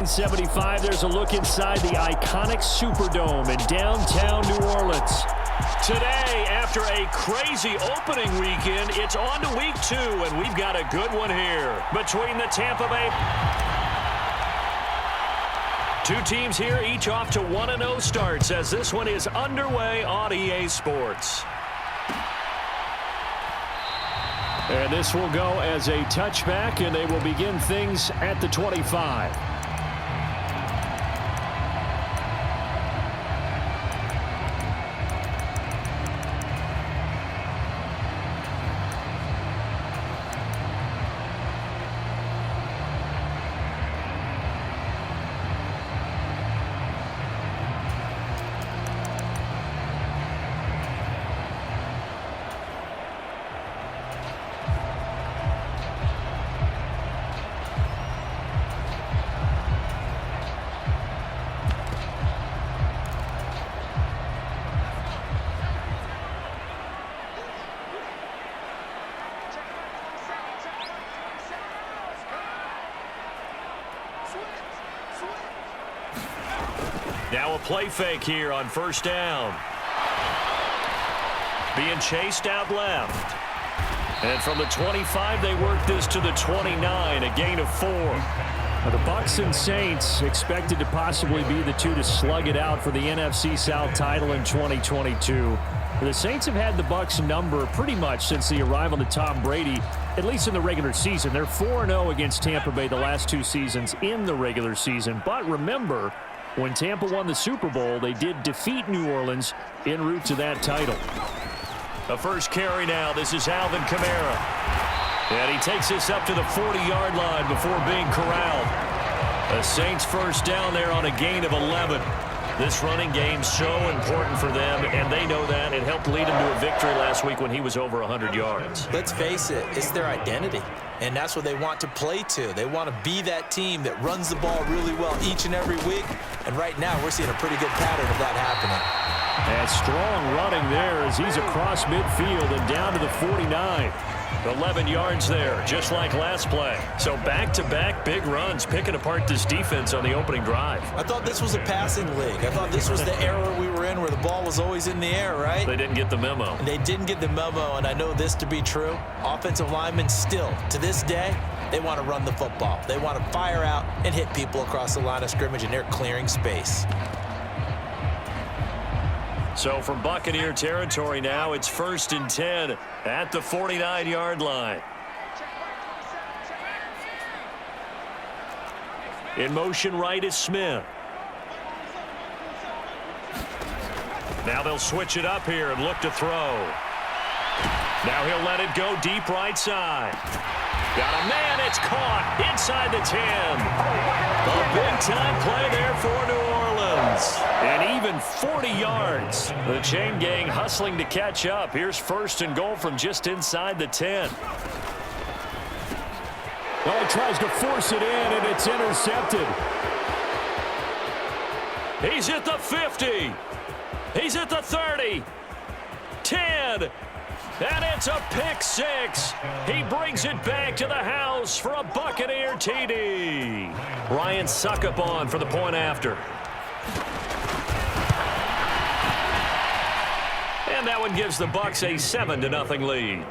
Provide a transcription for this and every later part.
75, there's a look inside the iconic Superdome in downtown New Orleans. Today, after a crazy opening weekend, it's on to week 2, and we've got a good one here between the Tampa Bay. Two teams here, each off to 1-0 starts as this one is underway on EA Sports. And this will go as a touchback, and they will begin things at the 25. Now a play fake here on first down. Being chased out left. And from the 25, they work this to the 29, a gain of 4. Now the Bucs and Saints expected to possibly be the two to slug it out for the NFC South title in 2022. The Saints have had the Bucs number pretty much since the arrival of Tom Brady, at least in the regular season. They're 4-0 against Tampa Bay the last 2 seasons in the regular season. But remember, when Tampa won the Super Bowl, they did defeat New Orleans en route to that title. The first carry now. This is Alvin Kamara. And he takes this up to the 40-yard line before being corralled. The Saints first down there on a gain of 11. This running game's so important for them, and they know that. It helped lead him to a victory last week when he was over 100 yards. Let's face it, it's their identity, and that's what they want to play to. They want to be that team that runs the ball really well each and every week, and right now we're seeing a pretty good pattern of that happening. And strong running there as he's across midfield and down to the 49. 11 yards there, just like last play. So back-to-back big runs, picking apart this defense on the opening drive. I thought this was a passing league. I thought this was the era we were in where the ball was always in the air, right? They didn't get the memo. They didn't get the memo, and I know this to be true. Offensive linemen still, to this day, they want to run the football. They want to fire out and hit people across the line of scrimmage, and they're clearing space. So from Buccaneer territory now, it's 1st and 10 at the 49-yard line. In motion right is Smith. Now they'll switch it up here and look to throw. Now he'll let it go deep right side. Got a man, it's caught inside the 10. A big-time play there for New Orleans. And even 40 yards. The chain gang hustling to catch up. Here's 1st and goal from just inside the 10. Well, he tries to force it in, and it's intercepted. He's at the 50. He's at the 30. 10. And it's a pick 6. He brings it back to the house for a Buccaneer TD. Ryan Suckup on for the point after. And that one gives the Bucs a 7-0 lead.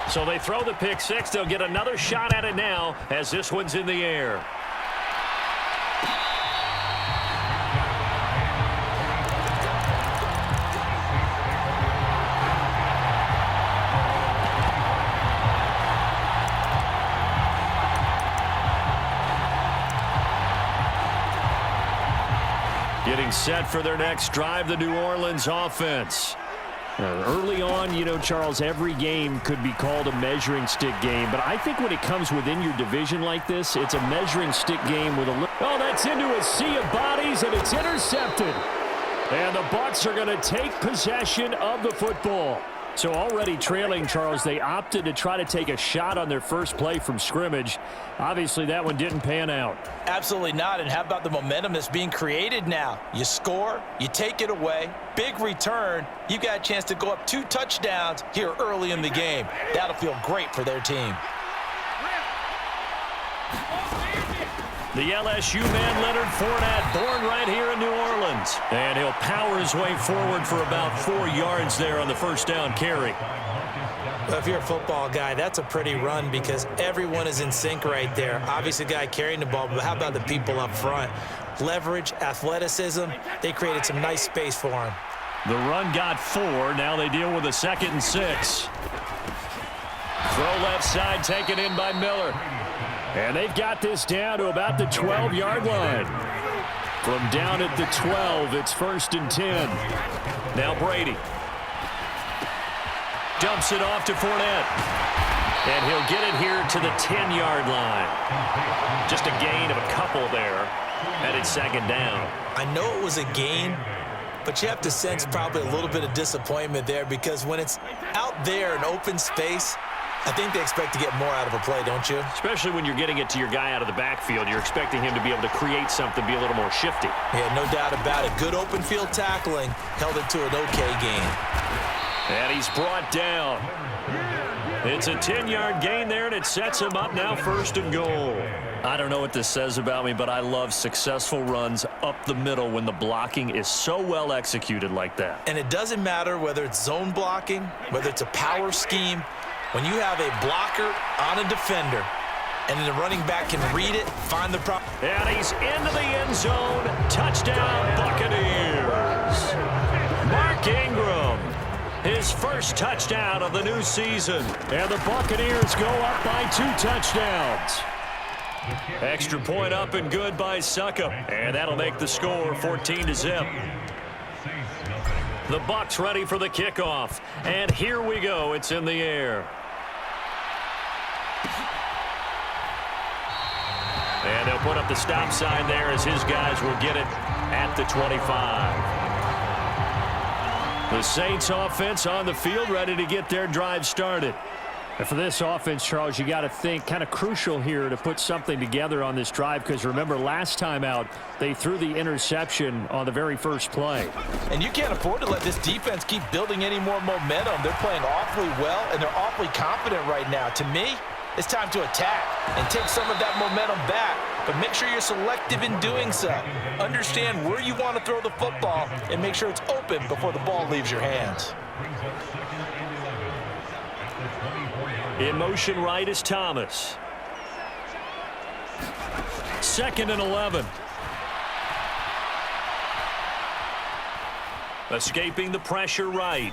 So they throw the pick 6. They'll get another shot at it now as this one's in the air. Getting set for their next drive, the New Orleans offense. Early on, you know, Charles, every game could be called a measuring stick game. But I think when it comes within your division like this, it's a measuring stick game with a little... Oh, that's into a sea of bodies, and it's intercepted. And the Bucs are going to take possession of the football. So already trailing, Charles, they opted to try to take a shot on their first play from scrimmage. Obviously, that one didn't pan out. Absolutely not. And how about the momentum that's being created now? You score, you take it away, big return. You got a chance to go up 2 touchdowns here early in the game. That'll feel great for their team. The LSU man, Leonard Fournette, born right here in New Orleans. And he'll power his way forward for about 4 yards there on the first down carry. Well, if you're a football guy, that's a pretty run because everyone is in sync right there. Obviously, the guy carrying the ball, but how about the people up front? Leverage, athleticism, they created some nice space for him. The run got 4. Now they deal with a 2nd and 6. Throw left side taken in by Miller. And they've got this down to about the 12-yard line. From down at the 12, it's 1st and 10. Now Brady. Dumps it off to Fournette. And he'll get it here to the 10-yard line. Just a gain of a couple there. Headed 2nd down. I know it was a gain, but you have to sense probably a little bit of disappointment there because when it's out there in open space, I think they expect to get more out of a play, don't you? Especially when you're getting it to your guy out of the backfield. You're expecting him to be able to create something, be a little more shifty. Yeah, no doubt about it. Good open field tackling held it to an okay gain. And he's brought down. It's a 10-yard gain there, and it sets him up now 1st and goal. I don't know what this says about me, but I love successful runs up the middle when the blocking is so well executed like that. And it doesn't matter whether it's zone blocking, whether it's a power scheme. When you have a blocker on a defender and then the running back can read it, find the problem. And he's into the end zone. Touchdown, Buccaneers. Mark Ingram, his first touchdown of the new season. And the Buccaneers go up by 2 touchdowns. Extra point up and good by Succop. And that'll make the score 14-0. The Bucs ready for the kickoff. And here we go. It's in the air. And they'll put up the stop sign there as his guys will get it at the 25. The Saints offense on the field ready to get their drive started. And for this offense, Charles, you got to think kind of crucial here to put something together on this drive because remember last time out they threw the interception on the very first play. And you can't afford to let this defense keep building any more momentum. They're playing awfully well and they're awfully confident right now. To me, it's time to attack and take some of that momentum back, but make sure you're selective in doing so. Understand where you want to throw the football and make sure it's open before the ball leaves your hands. In motion right is Thomas. 2nd and 11. Escaping the pressure right.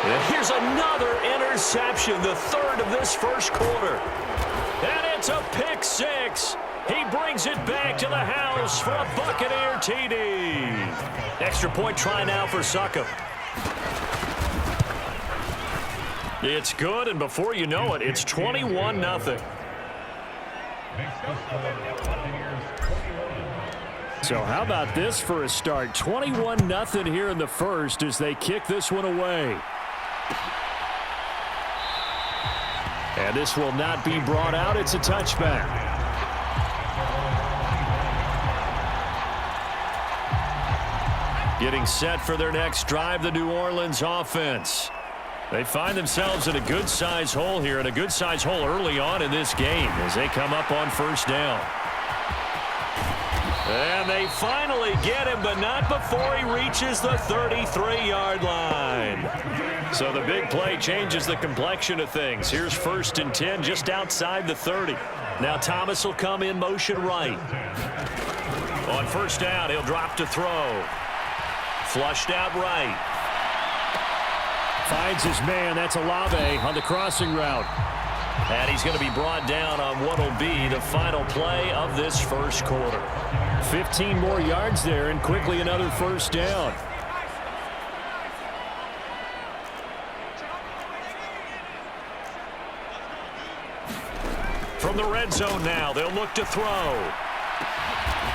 And here's another interception, the 3rd of this first quarter. And it's a pick 6. He brings it back to the house for a Buccaneer TD. Extra point try now for Succop. It's good, and before you know it, it's 21-0. So how about this for a start? 21-0 here in the first as they kick this one away. And this will not be brought out. It's a touchback. Getting set for their next drive, the New Orleans offense. They find themselves in a good-size hole here, and a good-size hole early on in this game as they come up on 1st down. And they finally get him, but not before he reaches the 33-yard line. So the big play changes the complexion of things. Here's 1st and 10 just outside the 30. Now Thomas will come in motion right. On 1st down, he'll drop to throw. Flushed out right. Finds his man. That's Olave on the crossing route. And he's going to be brought down on what will be the final play of this first quarter. 15 more yards there and quickly another 1st down. From the red zone now, they'll look to throw.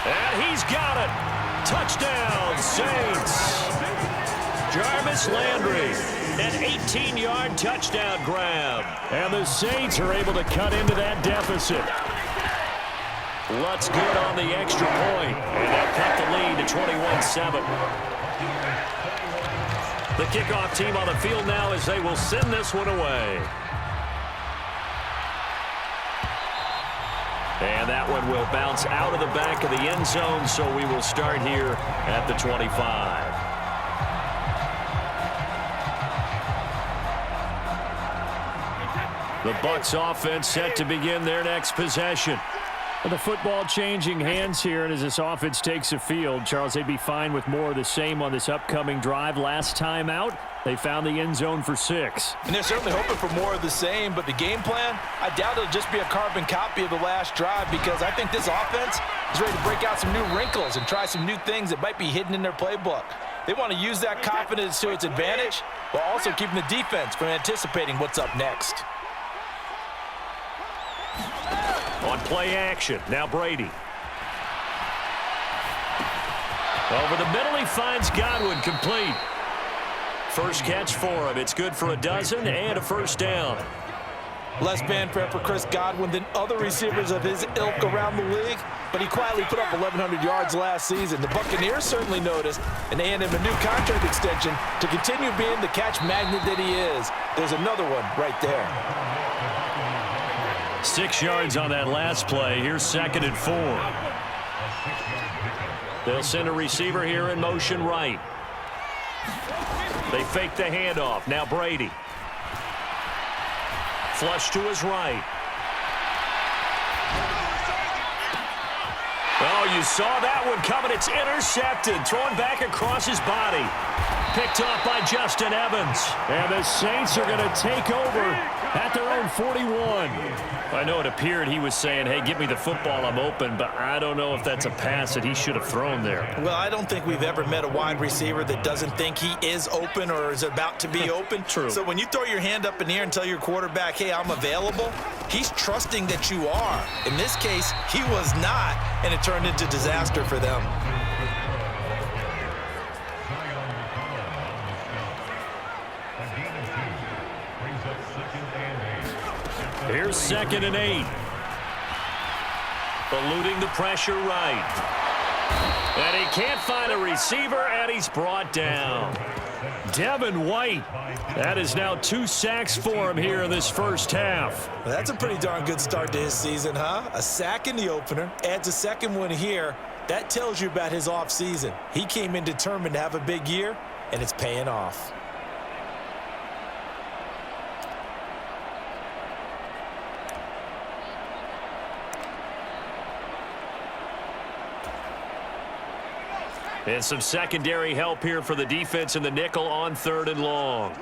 And he's got it. Touchdown, Saints. Jarvis Landry An 18-yard touchdown grab. And the Saints are able to cut into that deficit. Lutz good on the extra point. And they'll cut the lead to 21-7. The kickoff team on the field now as they will send this one away. And that one will bounce out of the back of the end zone, so we will start here at the 25. The Bucs offense set to begin their next possession. The football changing hands here, and as this offense takes the field, Charles, they'd be fine with more of the same on this upcoming drive. Last time out, they found the end zone for 6. And they're certainly hoping for more of the same, but the game plan, I doubt it'll just be a carbon copy of the last drive, because I think this offense is ready to break out some new wrinkles and try some new things that might be hidden in their playbook. They want to use that confidence to its advantage, while also keeping the defense from anticipating what's up next. On play action, now Brady. Over the middle, he finds Godwin complete. First catch for him. It's good for a dozen and a first down. Less fanfare for Chris Godwin than other receivers of his ilk around the league, but he quietly put up 1,100 yards last season. The Buccaneers certainly noticed, and they handed him a new contract extension to continue being the catch magnet that he is. There's another one right there. 6 yards on that last play. Here's 2nd and 4. They'll send a receiver here in motion right. They fake the handoff. Now Brady. Flush to his right. Oh, you saw that one coming. It's intercepted. Thrown back across his body. Picked off by Justin Evans. And the Saints are going to take over at their own 41. I know it appeared he was saying, hey, give me the football, I'm open, but I don't know if that's a pass that he should have thrown there. Well, I don't think we've ever met a wide receiver that doesn't think he is open or is about to be open. True. So when you throw your hand up in the air and tell your quarterback, hey, I'm available, he's trusting that you are. In this case, he was not, and it turned into disaster for them. Here's 2nd and 8. Eluding the pressure right. And he can't find a receiver, and he's brought down. Devin White. That is now 2 sacks for him here in this first half. Well, that's a pretty darn good start to his season, huh? A sack in the opener, adds a second one here. That tells you about his offseason. He came in determined to have a big year, and it's paying off. And some secondary help here for the defense in the nickel on 3rd and long.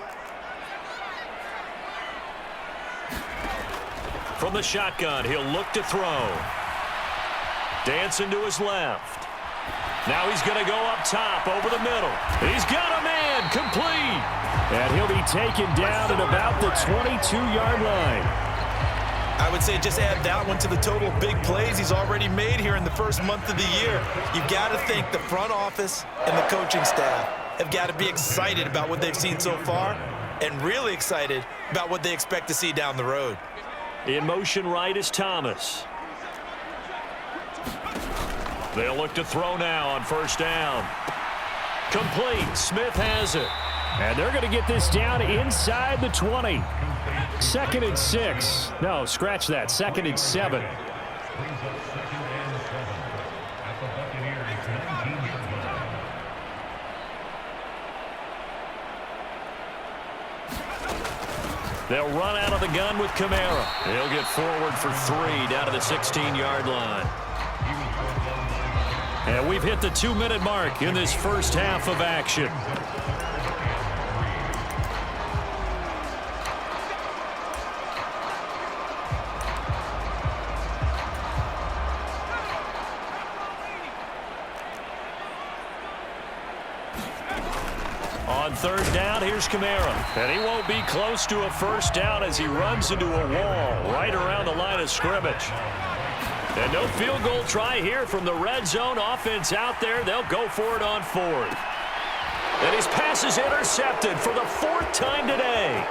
From the shotgun, he'll look to throw. Dancing to his left. Now he's going to go up top over the middle. He's got a man complete. And he'll be taken down at about the 22-yard line. I would say just add that one to the total big plays he's already made here in the first month of the year. You've got to think the front office and the coaching staff have got to be excited about what they've seen so far and really excited about what they expect to see down the road. In motion right is Thomas. They'll look to throw now on first down. Complete. Smith has it. And they're going to get this down inside the 20. 2nd and 6. No, scratch that. 2nd and 7. They'll run out of the gun with Kamara. He'll get forward for 3 down to the 16-yard line. And we've hit the 2-minute mark in this first half of action. On 3rd down, here's Kamara. And he won't be close to a first down as he runs into a wall right around the line of scrimmage. And no field goal try here from the red zone offense out there. They'll go for it on 4th. And his pass is intercepted for the 4th time today.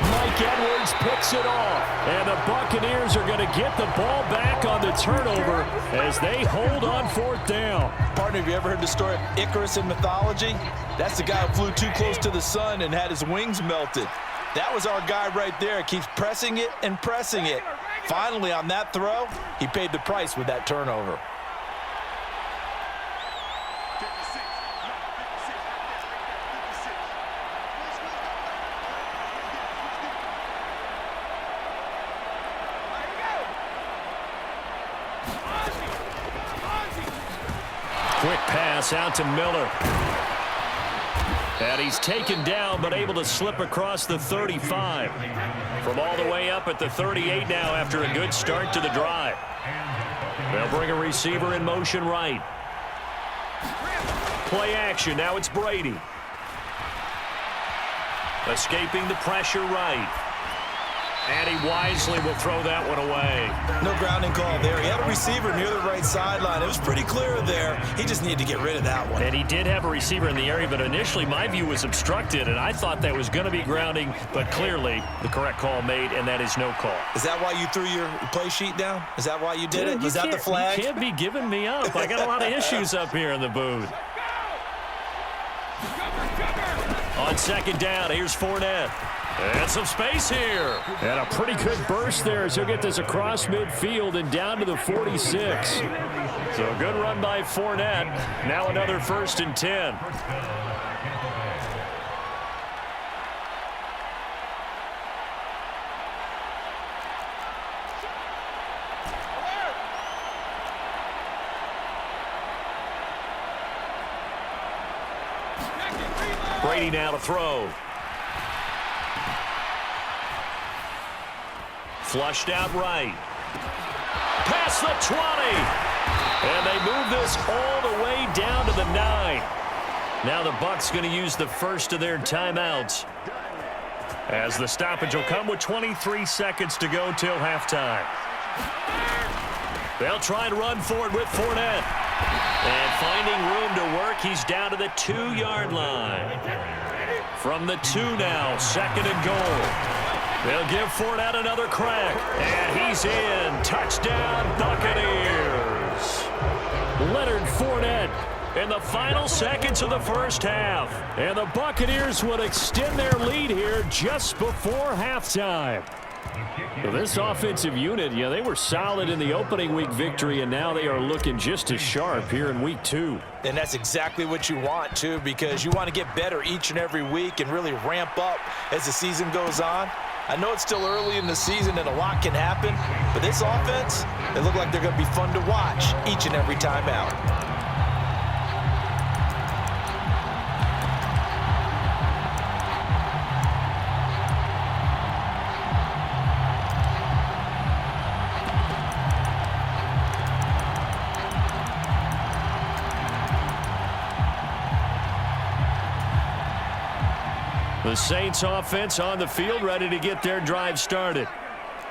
Mike Edwards picks it off. And the Buccaneers are going to get the ball back on the turnover as they hold on 4th down. Partner, have you ever heard the story of Icarus in mythology? That's the guy who flew too close to the sun and had his wings melted. That was our guy right there. Keeps pressing it and pressing it. Finally, on that throw, he paid the price with that turnover. Quick pass out to Miller. And he's taken down, but able to slip across the 35. From all the way up at the 38 now after a good start to the drive. They'll bring a receiver in motion right. Play action. Now it's Brady. Escaping the pressure right. And he wisely will throw that one away. No grounding call there. He had a receiver near the right sideline. It was pretty clear there. He just needed to get rid of that one. And he did have a receiver in the area, but initially my view was obstructed, and I thought that was going to be grounding, but clearly the correct call made, and that is no call. Is that why you threw your play sheet down? Is that why you did it? Was that the flag? You can't be giving me up. I got a lot of issues up here in the booth. On 2nd down, here's Fournette. And some space here. And a pretty good burst there as he'll get this across midfield and down to the 46. So a good run by Fournette. Now another 1st and 10. Brady now to throw. Flushed out right. Past the 20. And they move this all the way down to the 9. Now the Bucs going to use the first of their timeouts, as the stoppage will come with 23 seconds to go till halftime. They'll try and run forward with Fournette. And finding room to work, he's down to the 2-yard line. From the 2 now, 2nd and goal. They'll give Fournette another crack. And he's in. Touchdown, Buccaneers. Leonard Fournette in the final seconds of the first half. And the Buccaneers would extend their lead here just before halftime. So this offensive unit, they were solid in the opening week victory, and now they are looking just as sharp here in week 2. And that's exactly what you want, too, because you want to get better each and every week and really ramp up as the season goes on. I know it's still early in the season and a lot can happen, but this offense, they look like they're going to be fun to watch each and every time out. The Saints offense on the field, ready to get their drive started.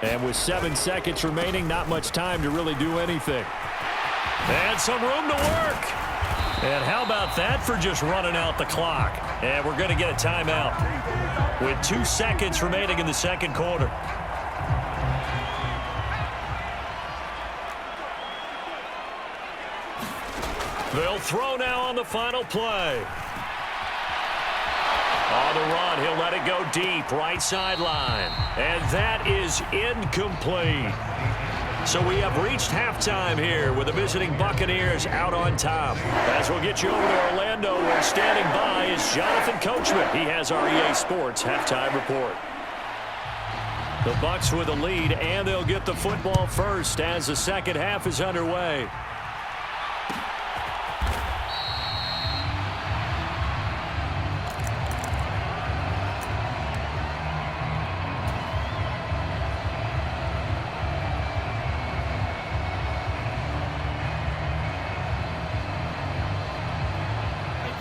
And with 7 seconds remaining, not much time to really do anything. And some room to work. And how about that for just running out the clock? And we're going to get a timeout with 2 seconds remaining in the second quarter. They'll throw now on the final play. On the run, he'll let it go deep, right sideline. And that is incomplete. So we have reached halftime here with the visiting Buccaneers out on top. As we'll get you over to Orlando, where standing by is Jonathan Coachman. He has our EA Sports halftime report. The Bucs with a lead, and they'll get the football first as the second half is underway.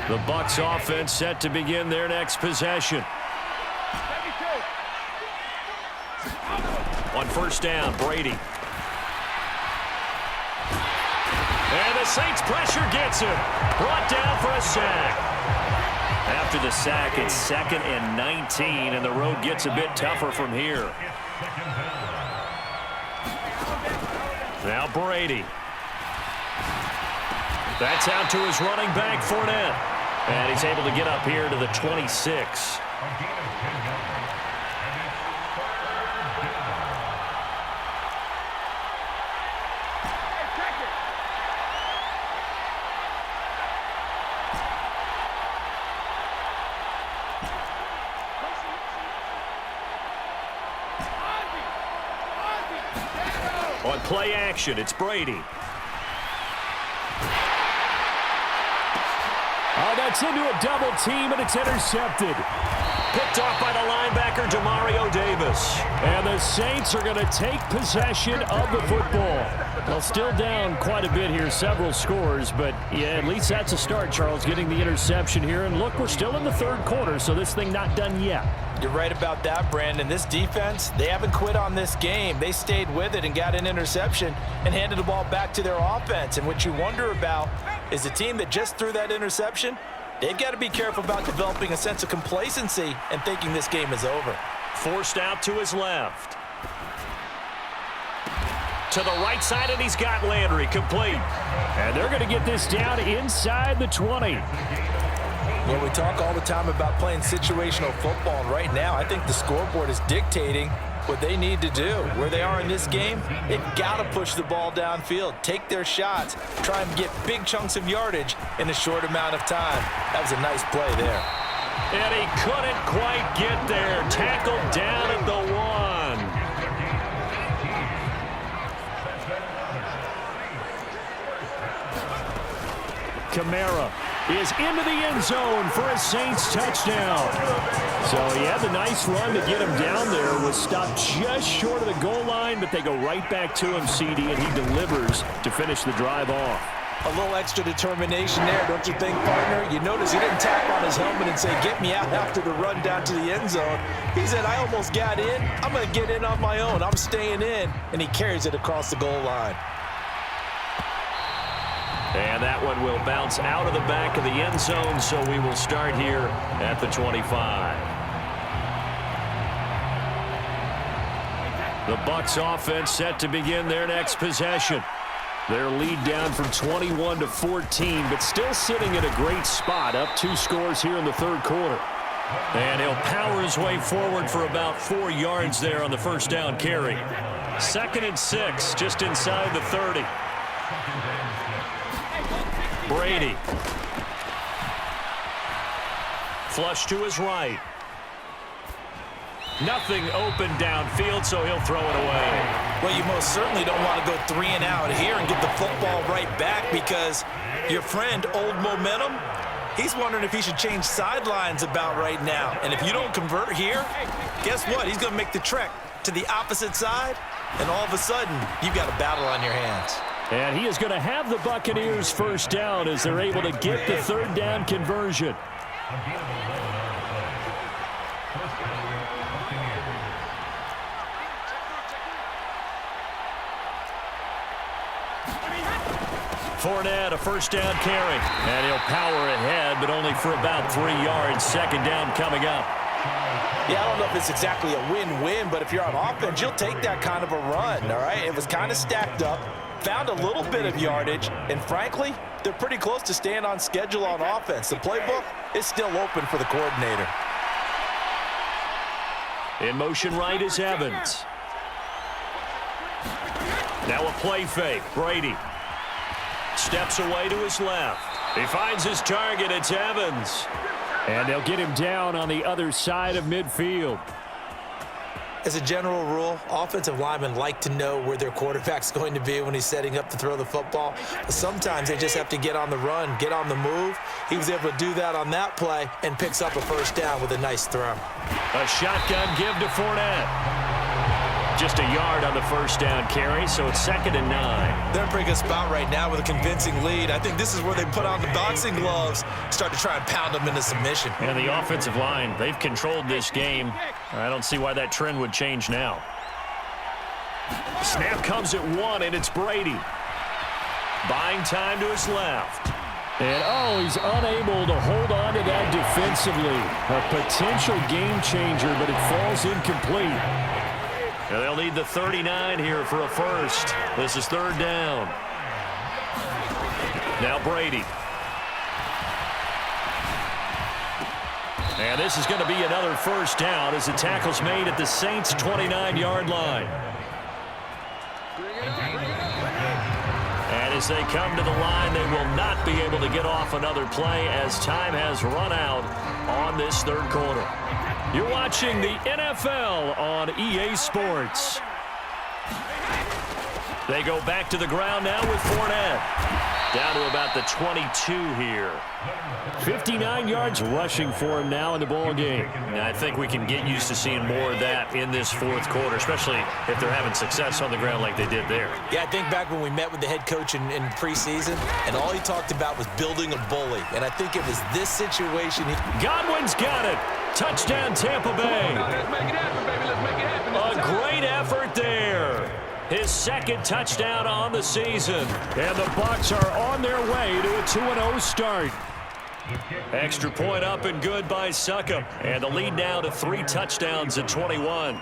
The Bucs offense set to begin their next possession. On 1st down, Brady. And the Saints pressure gets him. Brought down for a sack. After the sack, it's 2nd and 19, and the road gets a bit tougher from here. Now Brady. That's out to his running back, Fournette. And he's able to get up here to the 26. On play action, it's Brady. Oh, that's into a double team, and it's intercepted. Picked off by the linebacker, Demario Davis. And the Saints are going to take possession of the football. Well, still down quite a bit here, several scores, but yeah, at least that's a start, Charles, getting the interception here. And look, we're still in the third quarter, so this thing not done yet. You're right about that, Brandon. This defense, they haven't quit on this game. They stayed with it and got an interception and handed the ball back to their offense. And what you wonder about is the team that just threw that interception, they've got to be careful about developing a sense of complacency and thinking this game is over. Forced out to his left. To the right side, and he's got Landry complete. And they're going to get this down inside the 20. Well, we talk all the time about playing situational football, and right now I think the scoreboard is dictating what they need to do. Where they are in this game, they've got to push the ball downfield, take their shots, try and get big chunks of yardage in a short amount of time. That was a nice play there. And he couldn't quite get there. Tackled down at the 1. Kamara is into the end zone for a Saints touchdown. So he had the nice run to get him down there. Was stopped just short of the goal line, but they go right back to him, CD, and he delivers to finish the drive off. A little extra determination there, don't you think, partner? You notice he didn't tap on his helmet and say, get me out after the run down to the end zone. He said, I almost got in. I'm going to get in on my own. I'm staying in. And he carries it across the goal line. And that one will bounce out of the back of the end zone, so we will start here at the 25. The Bucs offense set to begin their next possession. Their lead down from 21 to 14, but still sitting in a great spot, up 2 scores here in the third quarter. And he'll power his way forward for about 4 yards there on the first down carry. 2nd and 6, just inside the 30. Brady. Flush to his right. Nothing open downfield, so he'll throw it away. Well, you most certainly don't want to go 3 and out here and get the football right back, because your friend, Old Momentum, he's wondering if he should change sidelines about right now. And if you don't convert here, guess what? He's going to make the trek to the opposite side, and all of a sudden, you've got a battle on your hands. And he is going to have the Buccaneers first down as they're able to get the third down conversion. Fournette, a first down carry. And he'll power ahead, but only for about 3 yards. Second down coming up. Yeah, I don't know if it's exactly a win-win, but if you're on offense, you'll take that kind of a run, all right? It was kind of stacked up. Found a little bit of yardage, and frankly, they're pretty close to staying on schedule on offense. The playbook is still open for the coordinator. In motion right is Evans. Now a play fake. Brady steps away to his left. He finds his target. It's Evans. And they'll get him down on the other side of midfield. As a general rule, offensive linemen like to know where their quarterback's going to be when he's setting up to throw the football. But sometimes they just have to get on the run, get on the move. He was able to do that on that play and picks up a first down with a nice throw. A shotgun give to Fournette. Just a yard on the first down carry, so it's 2nd and 9. They're in a pretty good spot right now with a convincing lead. I think this is where they put on the boxing gloves, start to try and pound them into submission. And the offensive line, they've controlled this game. I don't see why that trend would change now. Snap comes at 1, and it's Brady. Buying time to his left. And, oh, he's unable to hold on to that defensively. A potential game changer, but it falls incomplete. And they'll need the 39 here for a first. This is third down. Now Brady. And this is going to be another first down as the tackle's made at the Saints' 29-yard line. And as they come to the line, they will not be able to get off another play as time has run out on this third quarter. You're watching the NFL on EA Sports. They go back to the ground now with Fournette. Down to about the 22 here. 59 yards rushing for him now in the ball game. And I think we can get used to seeing more of that in this fourth quarter, especially if they're having success on the ground like they did there. Yeah, I think back when we met with the head coach in preseason, and all he talked about was building a bully. And I think it was this situation. Godwin's got it. Touchdown, Tampa Bay. Let's make it happen, baby. Let's make it happen. A great effort there. His second touchdown on the season. And the Bucs are on their way to a 2-0 start. Extra point up and good by Succop. And the lead now to 3 touchdowns at 21.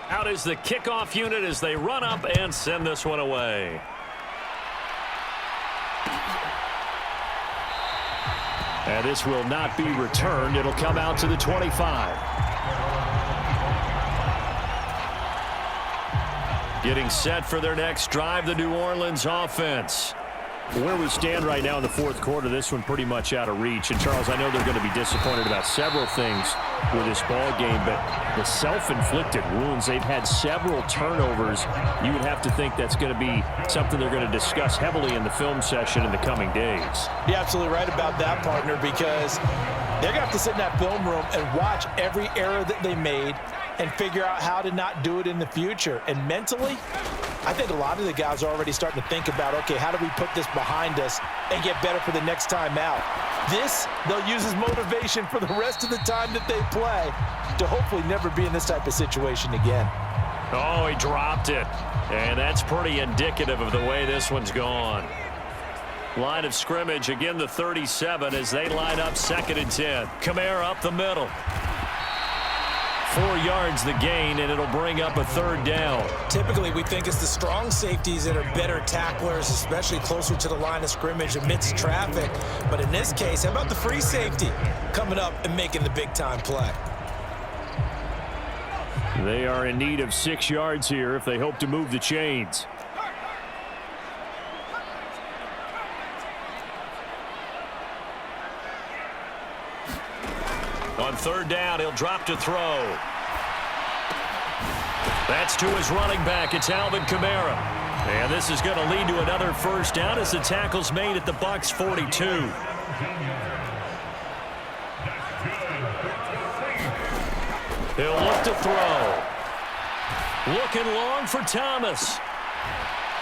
Out is the kickoff unit as they run up and send this one away. And this will not be returned. It'll come out to the 25. Getting set for their next drive, the New Orleans offense. Where we stand right now in the fourth quarter, this one pretty much out of reach. And, Charles, I know they're going to be disappointed about several things with this ball game, but the self-inflicted wounds, they've had several turnovers. You would have to think that's going to be something they're going to discuss heavily in the film session in the coming days. You're absolutely right about that, partner, because they're going to have to sit in that film room and watch every error that they made and figure out how to not do it in the future. And mentally, I think a lot of the guys are already starting to think about, okay, how do we put this behind us and get better for the next time out? This, they'll use as motivation for the rest of the time that they play to hopefully never be in this type of situation again. Oh, he dropped it. And that's pretty indicative of the way this one's gone. Line of scrimmage, again the 37 as they line up 2nd and 10. Kamara up the middle. 4 yards the gain, and it'll bring up a third down. Typically, we think it's the strong safeties that are better tacklers, especially closer to the line of scrimmage amidst traffic. But in this case, how about the free safety coming up and making the big-time play? They are in need of 6 yards here if they hope to move the chains. On third down, he'll drop to throw. That's to his running back. It's Alvin Kamara. And this is going to lead to another first down as the tackle's made at the Bucs 42. He'll look to throw. Looking long for Thomas.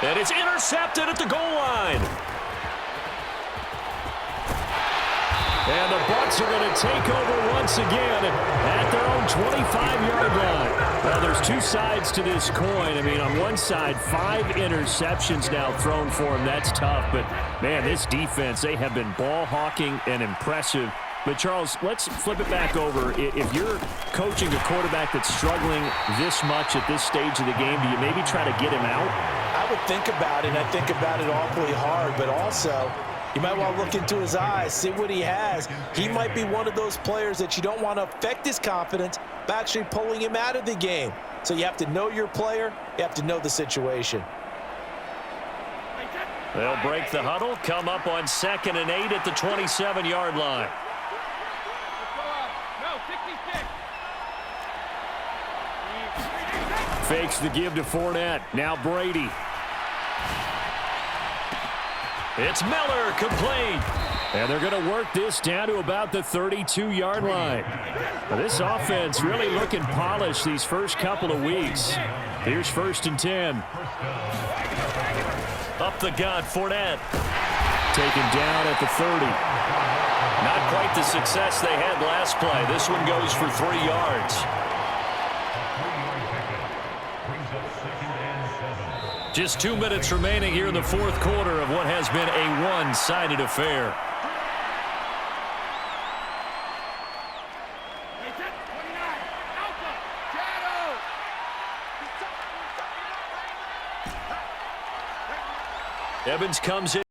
And it's intercepted at the goal line. And the Bucs are going to take over once again at their own 25-yard line. Well, there's two sides to this coin. I mean, on one side, 5 interceptions now thrown for him. That's tough. But, man, this defense, they have been ball hawking and impressive. But, Charles, let's flip it back over. If you're coaching a quarterback that's struggling this much at this stage of the game, do you maybe try to get him out? I would think about it, and I think about it awfully hard, but also you might want to look into his eyes, see what he has. He might be one of those players that you don't want to affect his confidence by actually pulling him out of the game. So you have to know your player. You have to know the situation. They'll break the huddle, come up on 2nd and 8 at the 27-yard line. Fakes the give to Fournette. Now Brady. It's Miller, complete. And they're going to work this down to about the 32-yard line. Now, this offense really looking polished these first couple of weeks. Here's 1st and 10. Up the gut, Fournette. Taken down at the 30. Not quite the success they had last play. This one goes for 3 yards. Just 2 minutes remaining here in the fourth quarter of what has been a one-sided affair. Evans comes in.